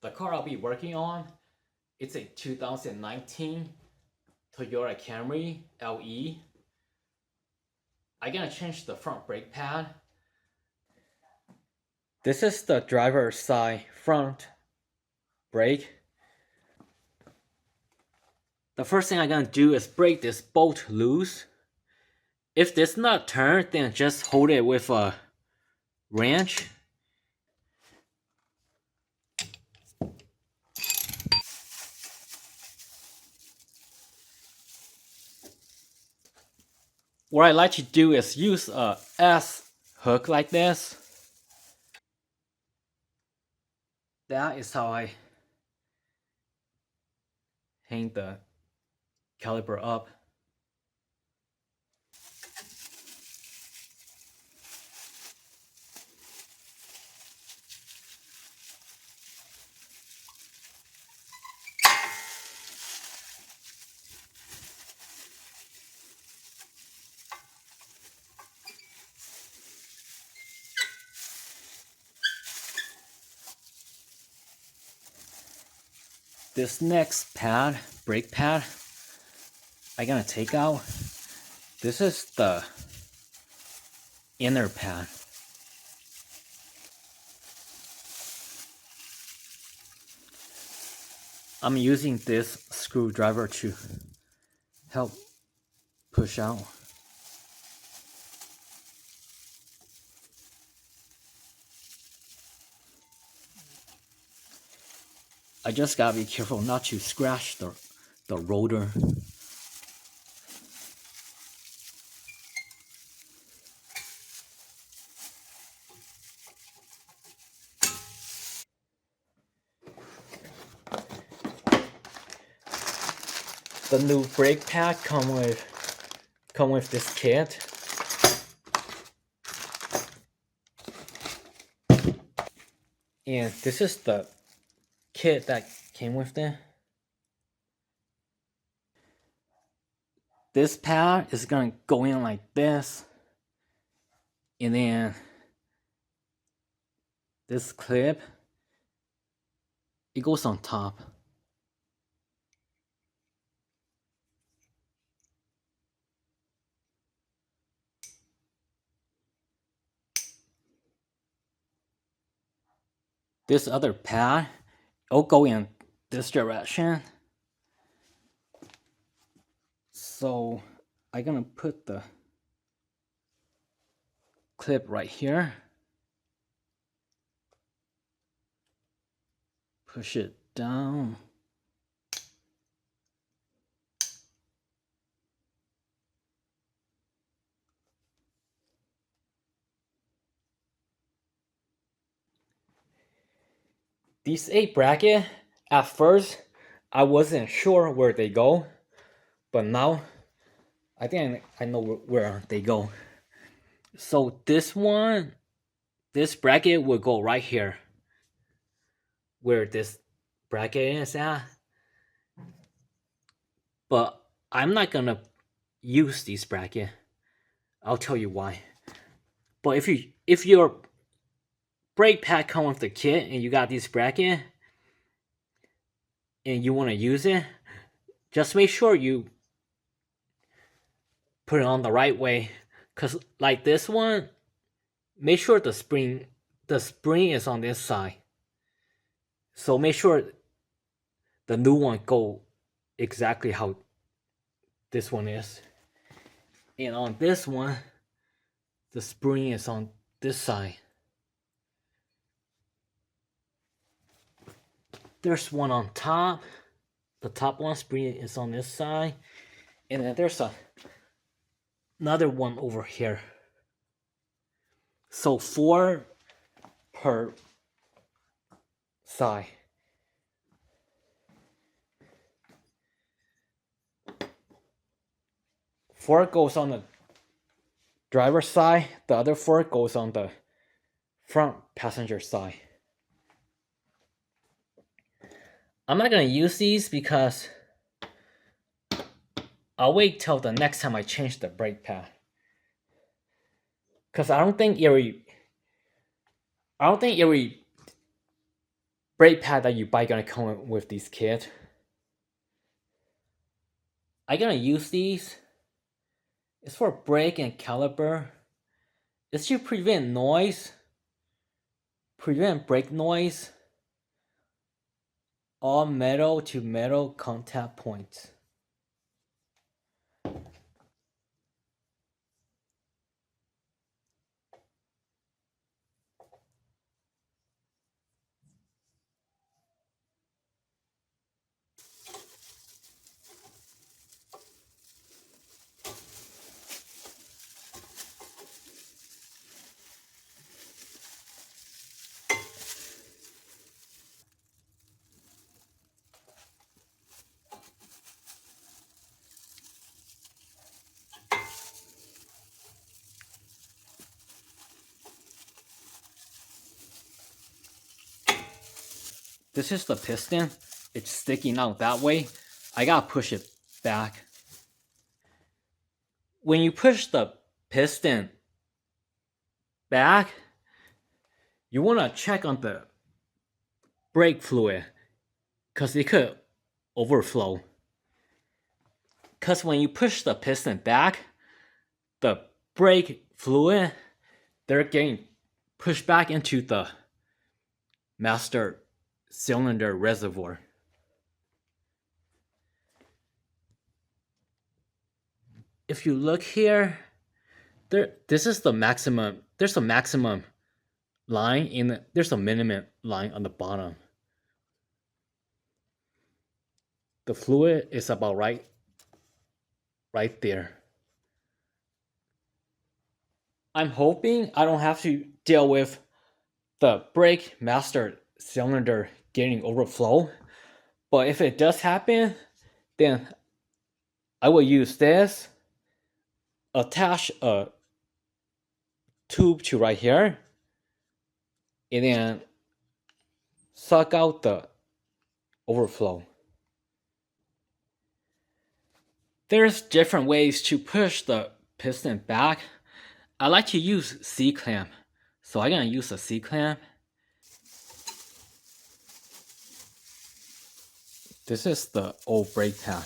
The car I'll be working on, it's a 2019 Toyota Camry LE. I'm gonna change the front brake pad. This is the driver's side front brake. The first thing I'm gonna do is break this bolt loose. If this not turned, then just hold it with a wrench. What I like to do is use a S hook like this. That is how I hang the caliper up. This next pad, brake pad, I'm gonna take out. This is the inner pad. I'm using this screwdriver to help push out. I just gotta be careful not to scratch the rotor. The new brake pad come with this kit. And this is the kit that came with it. This pad is gonna go in like this, and then this clip, it goes on top. This other pad, it'll go in this direction. So I'm gonna put the clip right here. Push it down. These 8 brackets, at first, I wasn't sure where they go, but now I think I know where they go. So this one, this bracket will go right here, where this bracket is at. But I'm not gonna use these bracket. I'll tell you why. But if your brake pad come with the kit and you got this bracket and you want to use it, just make sure you put it on the right way. Cause like this one, make sure the spring is on this side. So make sure the new one go exactly how this one is. And on this one, the spring is on this side. There's one on top. The top one spring is on this side. And then there's another one over here. So 4 per side. Four goes on the driver's side, the other 4 goes on the front passenger side. I'm not gonna use these because I'll wait till the next time I change the brake pad. Cause I don't think every brake pad that you buy gonna come with this kit. I'm gonna use these. It's for brake and caliper. It's to prevent noise, prevent brake noise. All metal to metal contact points. This is the piston. It's sticking out that way. I gotta push it back. When you push the piston back, you wanna check on the brake fluid because it could overflow. Because when you push the piston back, the brake fluid, they're getting pushed back into the master cylinder reservoir. If you look here, this is the maximum. There's a maximum line there's a minimum line on the bottom. The fluid is about right there. I'm hoping I don't have to deal with the brake master cylinder getting overflow, but if it does happen, then I will use this, attach a tube to right here, and then suck out the overflow. There's different ways to push the piston back. I like to use C-clamp, so I'm gonna use a C-clamp. This is the old brake pad.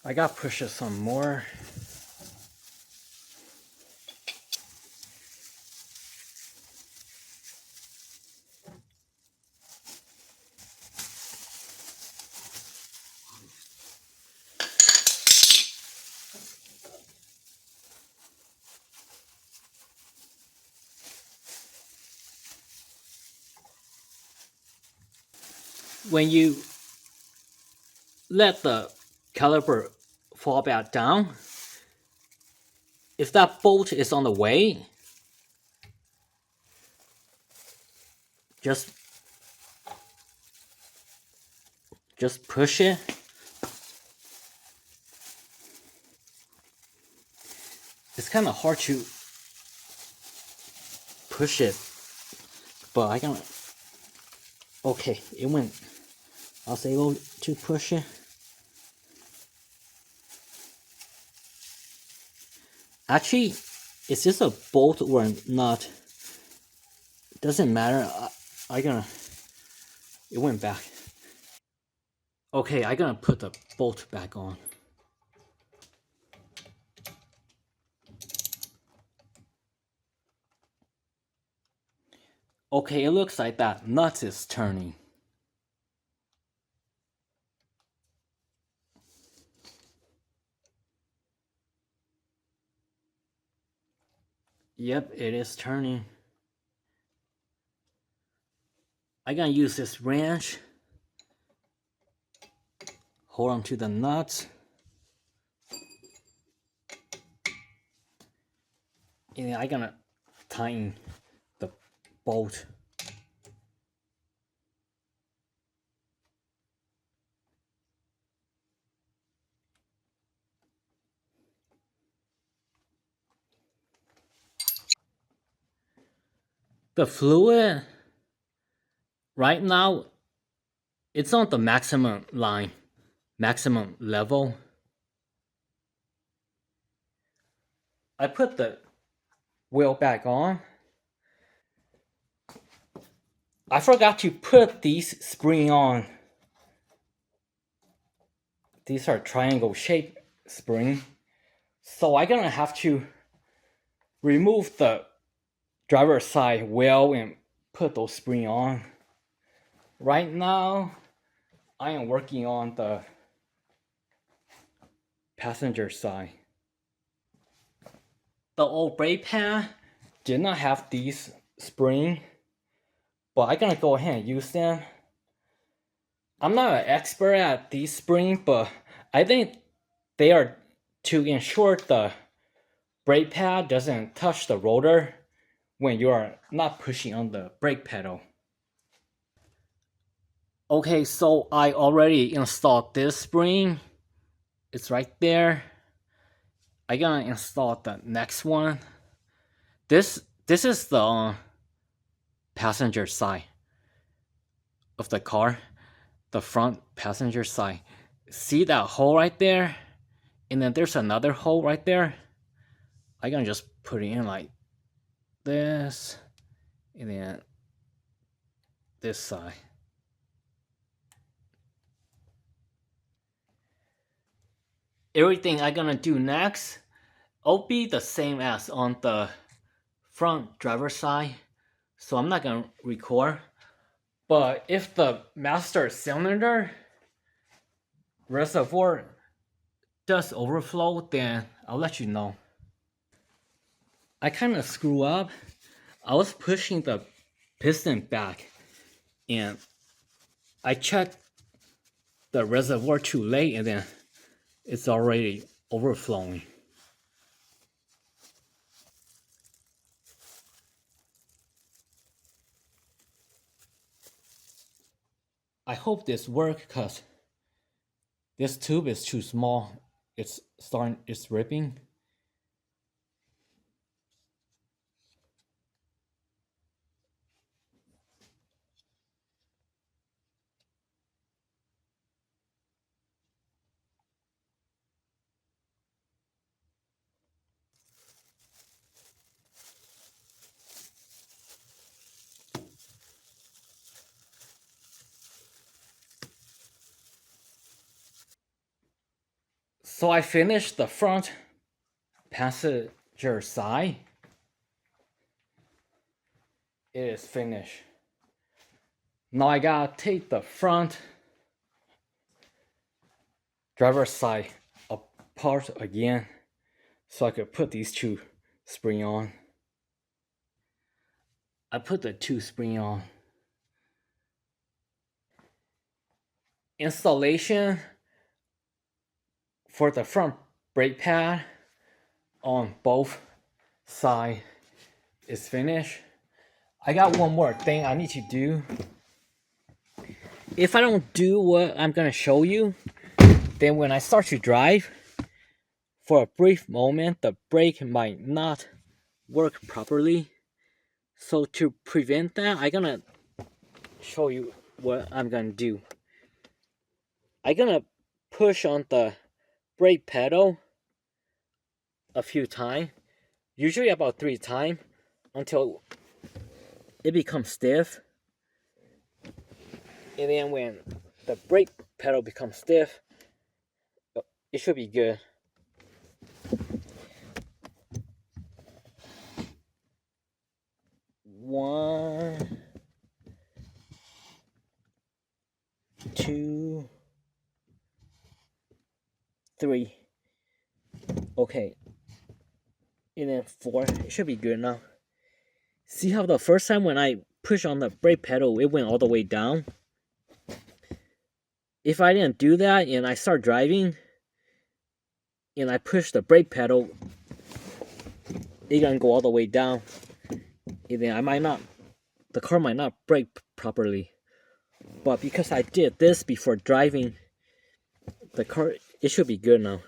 I gotta push it some more. When you let the caliper fall back down, if that bolt is on the way, just push it. It's kind of hard to push it, but I can. Okay, it went. I was able to push it. Actually, is this a bolt or not? It doesn't matter. It went back. Okay, I'm gonna put the bolt back on. Okay, it looks like that nut is turning. Yep, it is turning. I'm gonna use this wrench. Hold on to the nuts. And then I'm gonna tighten the bolt. The fluid right now, it's on the maximum line, maximum level. I put the wheel back on. I forgot to put these spring on. These are triangle shaped spring. So I'm gonna have to remove the driver's side wheel and put those spring on. Right now, I am working on the passenger side. The old brake pad did not have these spring, but I'm gonna go ahead and use them. I'm not an expert at these springs, but I think they are to ensure the brake pad doesn't touch the rotor when you are not pushing on the brake pedal. Okay, so I already installed this spring. It's right there. I'm gonna install the next one. This is the passenger side of the car, the front passenger side. See that hole right there? And then there's another hole right there. I'm gonna just put it in like this, and then this side. Everything I'm gonna do next will be the same as on the front driver's side, so I'm not gonna record. But if the master cylinder reservoir does overflow, then I'll let you know. I kind of screw up. I was pushing the piston back and I checked the reservoir too late, and then it's already overflowing. I hope this works because this tube is too small. It's ripping. So I finished the front passenger side. It is finished. Now I gotta take the front driver's side apart again so I could put these two spring on. I put the two spring on. Installation for the front brake pad on both sides is finished. I got one more thing I need to do. If I don't do what I'm gonna show you, then when I start to drive, for a brief moment the brake might not work properly. So to prevent that, I'm gonna show you what I'm gonna do. I'm gonna push on the brake pedal a few times, usually about 3 times, until it becomes stiff. And then when the brake pedal becomes stiff, it should be good. One, two, three. Okay. And then 4. It should be good now. See how the first time when I push on the brake pedal, it went all the way down? If I didn't do that and I start driving and I push the brake pedal, it's gonna go all the way down. And then the car might not brake properly. But because I did this before driving, the car, it should be good now.